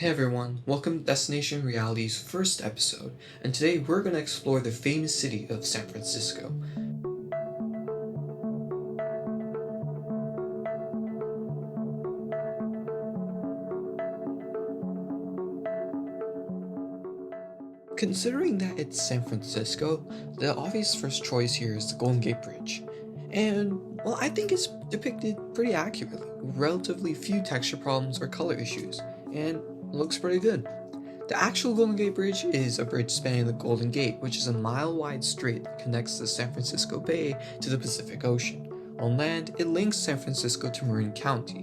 Hey everyone, welcome to Destination Reality's first episode, and today we're going to explore the famous city of San Francisco. Considering that it's San Francisco, the obvious first choice here is the Golden Gate Bridge. And, well, I think it's depicted pretty accurately, with relatively few texture problems or color issues, and looks pretty good. The actual Golden Gate Bridge is a bridge spanning the Golden Gate, which is a mile-wide strait that connects the San Francisco Bay to the Pacific Ocean. On land, it links San Francisco to Marin County.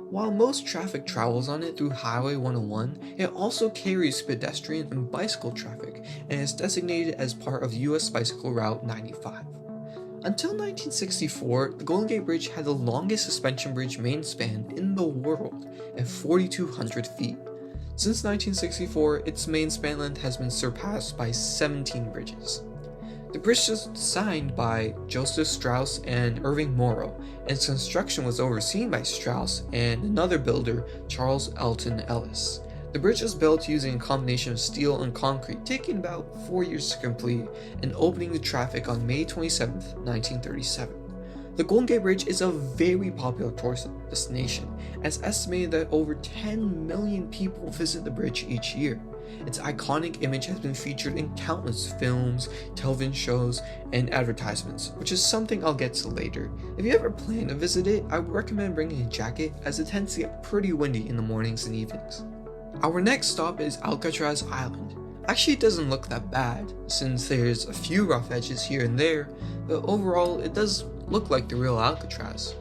While most traffic travels on it through Highway 101, it also carries pedestrian and bicycle traffic and is designated as part of US Bicycle Route 95. Until 1964, the Golden Gate Bridge had the longest suspension bridge main span in the world at 4,200 feet. Since 1964, its main span length has been surpassed by 17 bridges. The bridge was designed by Joseph Strauss and Irving Morrow, and its construction was overseen by Strauss and another builder, Charles Elton Ellis. The bridge was built using a combination of steel and concrete, taking about 4 years to complete, and opening to traffic on May 27, 1937. The Golden Gate Bridge is a very popular tourist destination, and it's estimated that over 10 million people visit the bridge each year. Its iconic image has been featured in countless films, television shows, and advertisements, which is something I'll get to later. If you ever plan to visit it, I would recommend bringing a jacket, as it tends to get pretty windy in the mornings and evenings. Our next stop is Alcatraz Island. Actually, it doesn't look that bad, since there's a few rough edges here and there, but overall it does look like the real Alcatraz.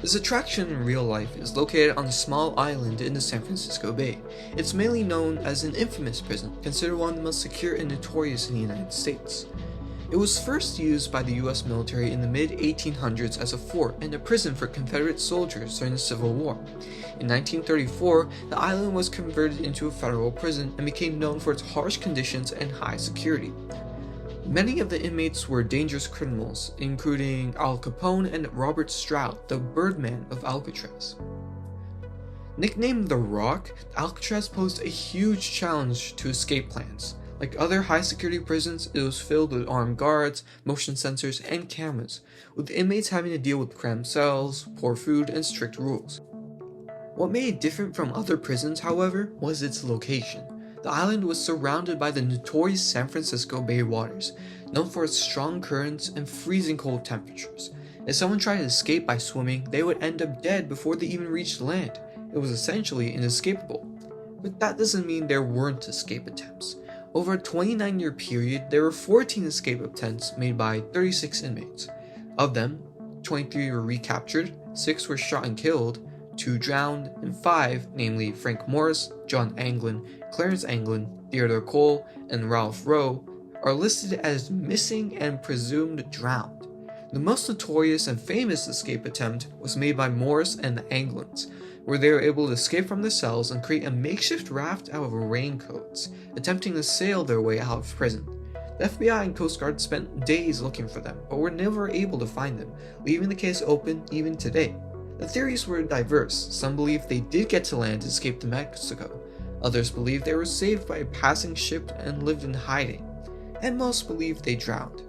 This attraction in real life is located on a small island in the San Francisco Bay. It's mainly known as an infamous prison, considered one of the most secure and notorious in the United States. It was first used by the US military in the mid-1800s as a fort and a prison for Confederate soldiers during the Civil War. In 1934, the island was converted into a federal prison and became known for its harsh conditions and high security. Many of the inmates were dangerous criminals, including Al Capone and Robert Stroud, the Birdman of Alcatraz. Nicknamed The Rock, Alcatraz posed a huge challenge to escape plans. Like other high-security prisons, it was filled with armed guards, motion sensors, and cameras, with inmates having to deal with cramped cells, poor food, and strict rules. What made it different from other prisons, however, was its location. The island was surrounded by the notorious San Francisco Bay waters, known for its strong currents and freezing cold temperatures. If someone tried to escape by swimming, they would end up dead before they even reached land. It was essentially inescapable. But that doesn't mean there weren't escape attempts. Over a 29-year period, there were 14 escape attempts made by 36 inmates. Of them, 23 were recaptured, 6 were shot and killed, 2 drowned, and 5, namely Frank Morris, John Anglin, Clarence Anglin, Theodore Cole, and Ralph Rowe, are listed as missing and presumed drowned. The most notorious and famous escape attempt was made by Morris and the Anglins, where they were able to escape from the cells and create a makeshift raft out of raincoats, attempting to sail their way out of prison. The FBI and Coast Guard spent days looking for them, but were never able to find them, leaving the case open even today. The theories were diverse. Some believed they did get to land and escape to Mexico. Others believed they were saved by a passing ship and lived in hiding. And most believed they drowned.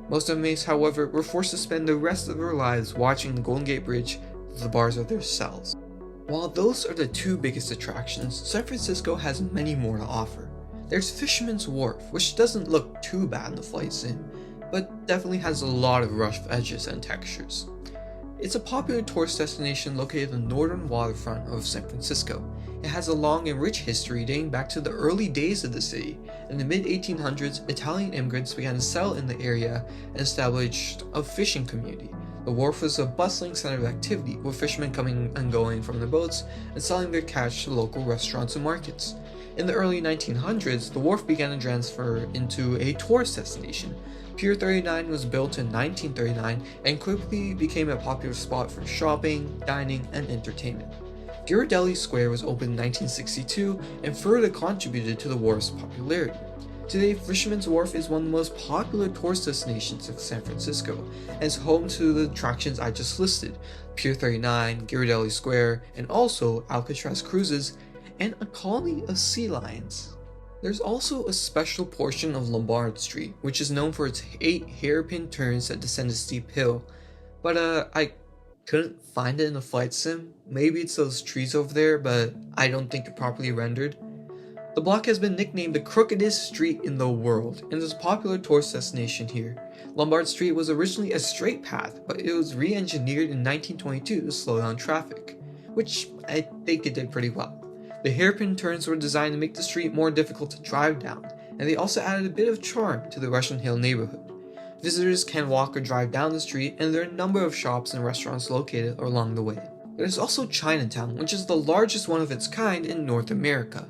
Most inmates, however, were forced to spend the rest of their lives watching the Golden Gate Bridge through the bars of their cells. While those are the two biggest attractions, San Francisco has many more to offer. There's Fisherman's Wharf, which doesn't look too bad in the flight sim, but definitely has a lot of rough edges and textures. It's a popular tourist destination located on the northern waterfront of San Francisco. It has a long and rich history dating back to the early days of the city. In the mid-1800s, Italian immigrants began to settle in the area and established a fishing community. The wharf was a bustling center of activity, with fishermen coming and going from their boats and selling their catch to local restaurants and markets. In the early 1900s, the wharf began to transfer into a tourist destination. Pier 39 was built in 1939 and quickly became a popular spot for shopping, dining, and entertainment. Ghirardelli Square was opened in 1962 and further contributed to the wharf's popularity. Today, Fisherman's Wharf is one of the most popular tourist destinations of San Francisco and is home to the attractions I just listed, Pier 39, Ghirardelli Square, and also Alcatraz cruises and a colony of sea lions. There's also a special portion of Lombard Street, which is known for its 8 hairpin turns that descend a steep hill, but I couldn't find it in the flight sim. Maybe it's those trees over there, but I don't think it properly rendered. The block has been nicknamed the crookedest street in the world and is a popular tourist destination here. Lombard Street was originally a straight path, but it was re-engineered in 1922 to slow down traffic, which I think it did pretty well. The hairpin turns were designed to make the street more difficult to drive down, and they also added a bit of charm to the Russian Hill neighborhood. Visitors can walk or drive down the street, and there are a number of shops and restaurants located along the way. There's also Chinatown, which is the largest one of its kind in North America,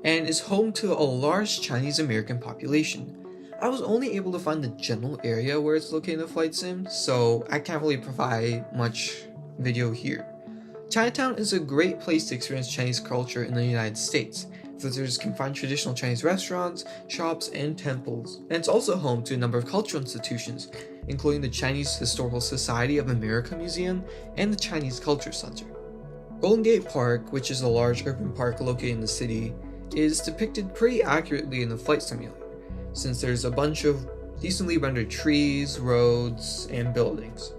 and is home to a large Chinese American population. I was only able to find the general area where it's located in the flight sim, so I can't really provide much video here. Chinatown is a great place to experience Chinese culture in the United States. Visitors can find traditional Chinese restaurants, shops, and temples, and it's also home to a number of cultural institutions, including the Chinese Historical Society of America Museum and the Chinese Culture Center. Golden Gate Park, which is a large urban park located in the city, is depicted pretty accurately in the flight simulator, since there's a bunch of decently rendered trees, roads, and buildings.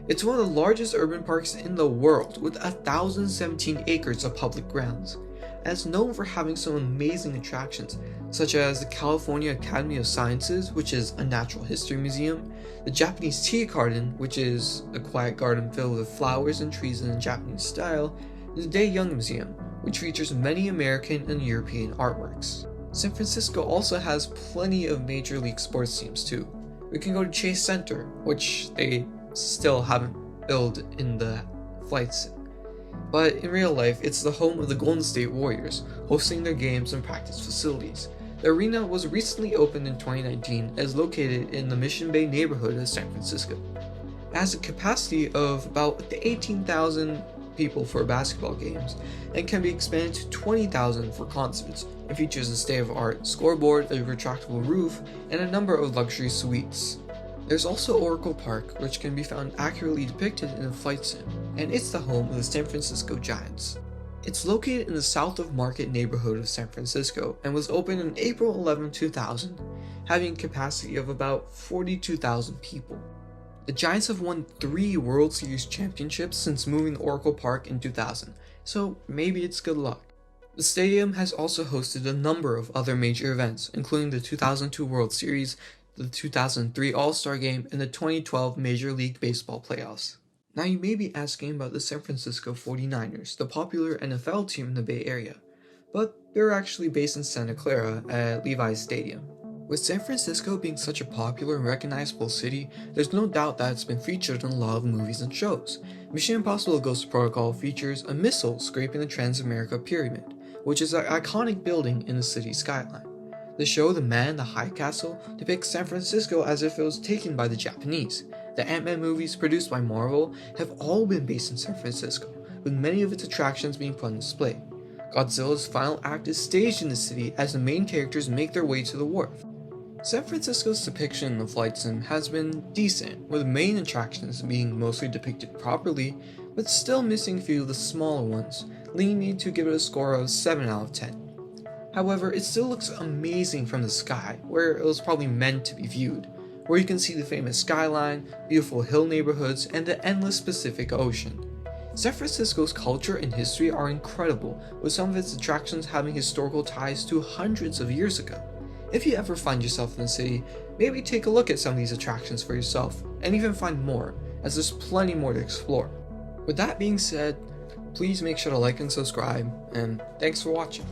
It's one of the largest urban parks in the world, with 1,017 acres of public grounds, and it's known for having some amazing attractions, such as the California Academy of Sciences, which is a natural history museum, the Japanese Tea Garden, which is a quiet garden filled with flowers and trees in a Japanese style, and the Day Young Museum, which features many American and European artworks. San Francisco also has plenty of major league sports teams too. We can go to Chase Center, which they still haven't built in the flight sim, but in real life it's the home of the Golden State Warriors, hosting their games and practice facilities. The arena was recently opened in 2019 and is located in the Mission Bay neighborhood of San Francisco. It has a capacity of about 18,000 people for basketball games and can be expanded to 20,000 for concerts, and features a state-of-the-art scoreboard, a retractable roof, and a number of luxury suites. There's also Oracle Park, which can be found accurately depicted in a flight sim, and it's the home of the San Francisco Giants. It's located in the South of Market neighborhood of San Francisco and was opened on April 11, 2000, having a capacity of about 42,000 people. The Giants have won 3 World Series championships since moving to Oracle Park in 2000, so maybe it's good luck. The stadium has also hosted a number of other major events, including the 2002 World Series, the 2003 All-Star Game, and the 2012 Major League Baseball playoffs. Now you may be asking about the San Francisco 49ers, the popular NFL team in the Bay Area, but they're actually based in Santa Clara at Levi's Stadium. With San Francisco being such a popular and recognizable city, there's no doubt that it's been featured in a lot of movies and shows. Mission Impossible Ghost Protocol features a missile scraping the Transamerica Pyramid, which is an iconic building in the city's skyline. The show The Man in the High Castle depicts San Francisco as if it was taken by the Japanese. The Ant-Man movies produced by Marvel have all been based in San Francisco, with many of its attractions being put on display. Godzilla's final act is staged in the city as the main characters make their way to the Wharf. San Francisco's depiction in the flight sim has been decent, with the main attractions being mostly depicted properly, but still missing a few of the smaller ones, leading me to give it a score of 7 out of 10. However, it still looks amazing from the sky, where it was probably meant to be viewed, where you can see the famous skyline, beautiful hill neighborhoods, and the endless Pacific Ocean. San Francisco's culture and history are incredible, with some of its attractions having historical ties to hundreds of years ago. If you ever find yourself in the city, maybe take a look at some of these attractions for yourself, and even find more, as there's plenty more to explore. With that being said, please make sure to like and subscribe, and thanks for watching.